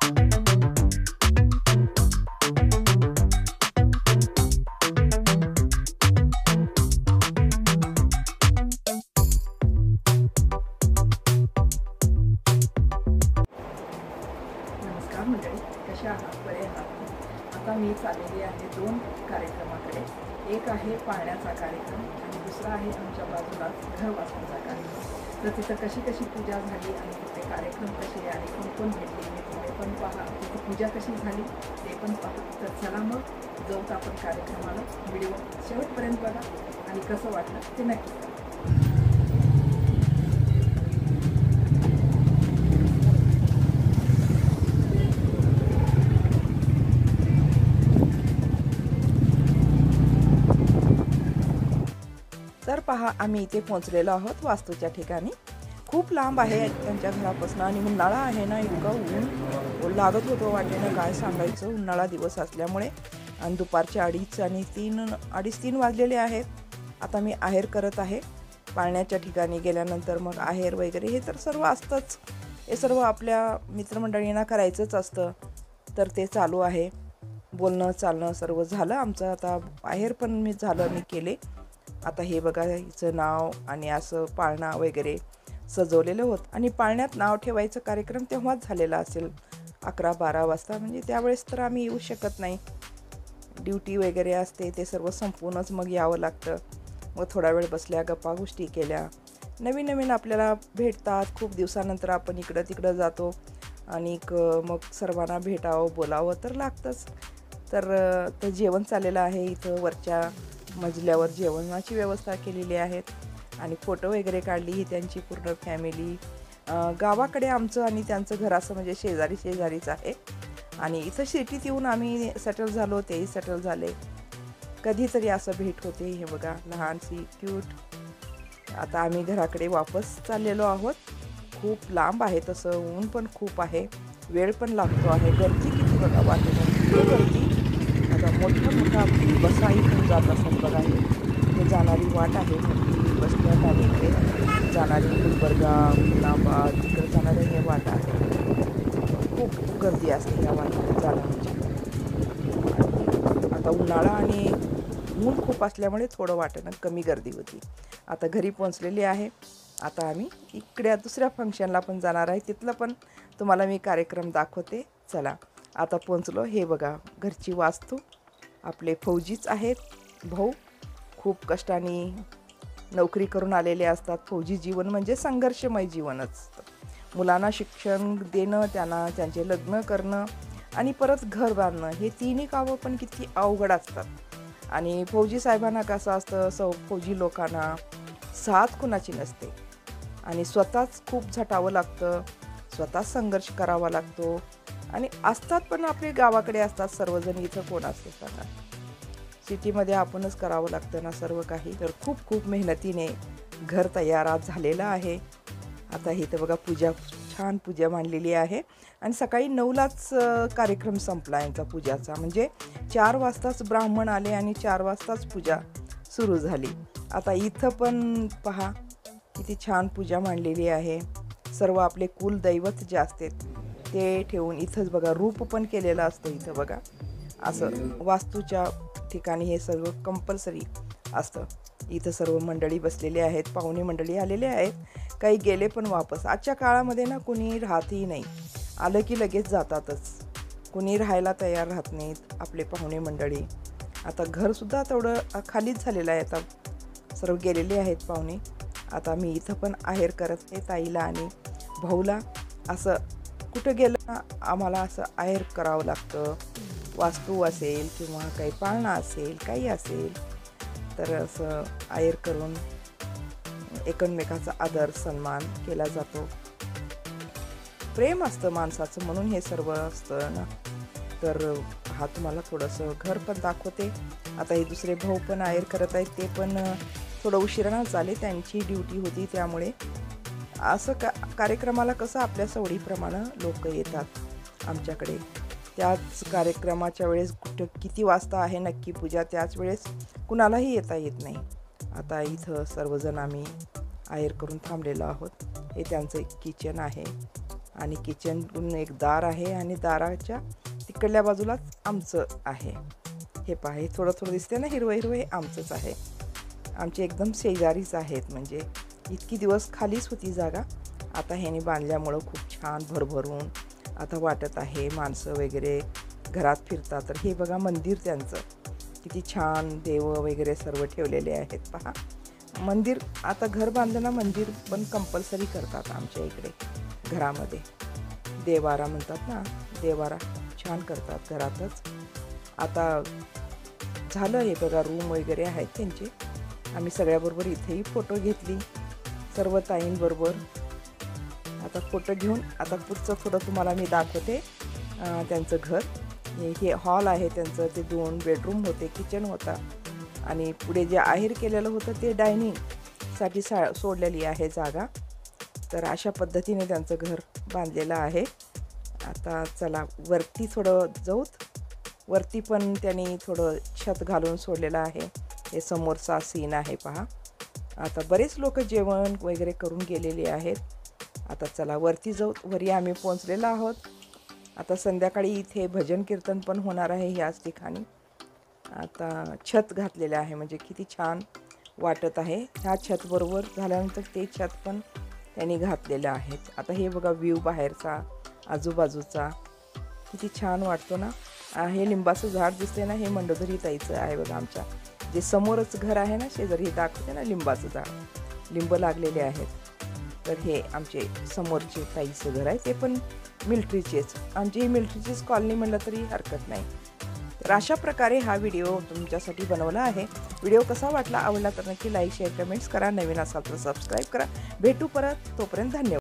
नमस्कार मंडळी, कशा आहात? बरे आहात? आता मी चाललेली आहे 2 कार्यक्रमाकडे. एक आहे पाळण्याचा कार्यक्रम आणि दुसरा आहे आमच्या बाजूला घर वाचण्याचा कार्यक्रम. तर तिथं कशी कशी पूजा झाली आणि तिथे कार्यक्रम कसे आणि कोण कोण भेटले हे तुम्ही पण पहा. तिथे पूजा कशी झाली ते पण पहा. तर चला मग जाऊत आपण कार्यक्रमाला. व्हिडिओ शेवटपर्यंत बघा आणि कसं वाटलं ते नक्की करा. तर पहा, आम्ही इथे पोहोचलेलो आहोत वास्तूच्या ठिकाणी. खूप लांब आहे त्यांच्या घरापासून आणि उन्हाळा आहे ना, इतकं ऊन लागत होतं वाटेनं काय सांगायचं. उन्हाळा दिवस असल्यामुळे आणि दुपारचे 2:30 आणि 3 वाजलेले आहेत. आता मी आहेर करत आहे. पाळण्याच्या ठिकाणी गेल्यानंतर मग आहेर वगैरे हे तर सर्व असतंच. हे सर्व आपल्या मित्रमंडळींना करायचंच असतं. तर ते चालू आहे. बोलणं चालणं सर्व झालं आमचं. आता आहेर पण मी केले. आता हे बघा, हिचं नाव आणि असं पाळणा वगैरे सजवलेलं होतं. आणि पाळण्यात नाव ठेवायचं कार्यक्रम तेव्हाच झालेला असेल 11-12 वाजता. म्हणजे त्यावेळेस तर आम्ही येऊ शकत नाही. ड्युटी वगैरे असते, ते सर्व संपूनच मग यावं लागतं. मग थोडा वेळ बसल्या, गप्पा गोष्टी केल्या. नवीन आपल्याला भेटतात. खूप दिवसानंतर आपण इकडं तिकडं जातो आणि मग सर्वांना भेटावं बोलावं तर लागतंच. तर जेवण चाललेलं आहे. इथं वरच्या मजल्यावर जेवणाची व्यवस्था केलेली आहेत आणि फोटो वगैरे काढली. ही त्यांची पूर्ण फॅमिली. गावाकडे आमचं आणि त्यांचं घर असं म्हणजे शेजारीच आहे. आणि इथं सिटीत येऊन आम्ही सेटल झालो, तेही सेटल झाले. कधीतरी असं भेट होते. हे बघा, लहानशी क्यूट. आता आम्ही घराकडे वापस चाललेलो आहोत. खूप लांब आहे, तसं ऊन पण खूप आहे, वेळ पण लागतो आहे. गर्दी किती बघा, वाटेवर गर्दी. आता मोठा बसा इथून जात असतात बघा. हे जाणारी वाट आहे मोठी बसण्यात आणि इथे जाणारी गुलबर्गा, उस्मानाबाद तिकडे जाणारी हे वाट आहे. खूप गर्दी असते या वाटेवर जाण्याची. आता उन्हाळा आणि ऊन खूप असल्यामुळे थोडं वाटेनं कमी गर्दी होती. आता घरी पोहोचलेली आहे. आता आम्ही इकडे दुसऱ्या फंक्शनला पण जाणार आहे. तिथलं पण तुम्हाला मी कार्यक्रम दाखवते. चला, आता पोहोचलो. हे बघा, घरची वास्तू. आपले फौजीच आहेत भाऊ. खूप कष्टाने नोकरी करून आलेले असतात. फौजी जीवन म्हणजे संघर्षमय जीवनच असतं. मुलांना शिक्षण देणं, त्यांचे लग्न करणं आणि परत घर बांधणं, हे तिन्ही कामं पण किती अवघड असतात. आणि फौजी साहेबांना कसं असतं, फौजी लोकांना साथ कुणाची नसते आणि स्वतःच खूप झटावं लागतं, स्वतःच संघर्ष करावा लागतो. आणि असतात पण आपले गावाकडे असतात सर्वजण. इथं कोण असते सांगा? सिटीमध्ये आपणच करावं लागतं ना सर्व काही. तर खूप मेहनतीने घर तयार झालेलं आहे. आता इथं बघा, छान पूजा मांडलेली आहे. आणि सकाळी 9लाच कार्यक्रम संपला यांचा पूजाचा. म्हणजे 4 वाजताच ब्राह्मण आले आणि 4 वाजताच पूजा सुरू झाली. आता इथं पण पहा, किती छान पूजा मांडलेली आहे. सर्व आपले कुलदैवत जे असते ते ठेवून इथंच बघा, रूप पण केलेलं असतं. इथं बघा, असं वास्तूच्या ठिकाणी हे सर्व कंपल्सरी असतं. इथं सर्व मंडळी बसलेली आहेत. पाहुणे मंडळी आलेले आहेत. काही गेले पण वापस. आजच्या काळामध्ये ना कुणी राहतही नाही. आलं की लगेच जातातच. कुणी राहायला तयार राहत नाहीत आपले पाहुणे मंडळी. आता घरसुद्धा तेवढं खालीच झालेलं आहे. आता सर्व गेलेले आहेत पाहुणे. आता मी इथं पण आहेर करत आहे ताईला आणि भाऊला. असं कुठं गेलं ना आम्हाला असं आहेर करावं लागतं. वास्तू असेल किंवा काही पाळणा असेल, काही असेल तर असं आहेर करून एकमेकाचा आदर सन्मान केला जातो. प्रेम असतं माणसाचं, म्हणून हे सर्व असतं ना. तर हा तुम्हाला थोडंसं घर पण दाखवते. आता हे दुसरे भाऊ पण आहेर करत आहेत. ते पण थोडं उशिरानं झाले, त्यांची ड्युटी होती त्यामुळे. असं कार्यक्रमाला कसं आपल्या सवडीप्रमाणे लोक येतात आमच्याकडे. त्याच कार्यक्रमाच्या वेळेस किती वाजता आहे नक्की पूजा, त्याच वेळेस कुणालाही येता येत नाही. आता इथं सर्वजण आम्ही आहेर करून थांबलेलो आहोत. हे त्यांचं किचन आहे. आणि किचनकडून एक दार आहे आणि दाराच्या तिकडल्या बाजूलाच आमचं आहे. हे पहा, हे थोडं थोडं दिसते ना हिरवं हिरवं, हे आमचंच आहे. आमचे एकदम शेजारीच आहेत. म्हणजे इतकी दिवस खालीच होती जागा, आता ह्याने बांधल्यामुळं खूप छान भरभरून आता वाटत आहे. माणसं वगैरे घरात फिरतात. तर हे बघा मंदिर त्यांचं किती छान, देव वगैरे सर्व ठेवलेले आहेत. पहा, मंदिर आता घर बांधलं ना, मंदिर पण कंपल्सरी करतात आमच्या इकडे घरामध्ये. देवारा म्हणतात ना, देवारा छान करतात घरातच. आता झालं हे बघा, रूम वगैरे आहेत त्यांचे. आम्ही सगळ्याबरोबर इथेही फोटो घेतली सर्व ताईंबरोबर. आता फोटो घेऊन आता पुढचं थोडं तुम्हाला मी दाखवते. त्यांचं घर हे हॉल आहे त्यांचं. ते 2 बेडरूम होते, किचन होता आणि पुढे जे आहेर केलेलं होतं ते डायनिंगसाठी सोडलेली आहे जागा. तर अशा पद्धतीने त्यांचं घर बांधलेलं आहे. आता चला वरती थोडं जाऊत. वरती पण त्यांनी थोडं छत घालून सोडलेलं आहे. हे समोरचा सीन आहे पहा. आता बरेच लोक जेवण वगैरे करून गेलेले आहेत. आता चला वरती जाऊ. वरी आम्ही पोहोचलेलो आहोत. आता संध्याकाळी इथे भजन कीर्तन पण होणार आहे याच ठिकाणी. आता छत घातलेलं आहे, म्हणजे किती छान वाटत आहे. ह्या छत बरोबर झाल्यानंतर ते छत पण त्यांनी घातलेलं आहे. आता हे बघा व्ह्यू बाहेरचा आजूबाजूचा किती छान वाटतो ना. हे लिंबाचं झाड दिसते ना, हे मंडोदरी ताईचं आहे बघा. आमच्या जे समोरच घर आहे ना, शेजारी दाखवते ना लिंबाचं झाड, लिंब लागलेले आहेत. तर हे आमचे समोरचे ताईचं घर आहे. ते पण मिलिटरीचेच, आमची ही मिलिटरीचीच कॉलनी म्हणलं तरी हरकत नाही. तर अशा प्रकारे हा व्हिडिओ तुमच्यासाठी बनवला आहे. व्हिडिओ कसा वाटला, आवडला तर नक्की लाईक शेअर कमेंट्स करा. नवीन असाल तर सबस्क्राईब करा. भेटू परत, तोपर्यंत धन्यवाद.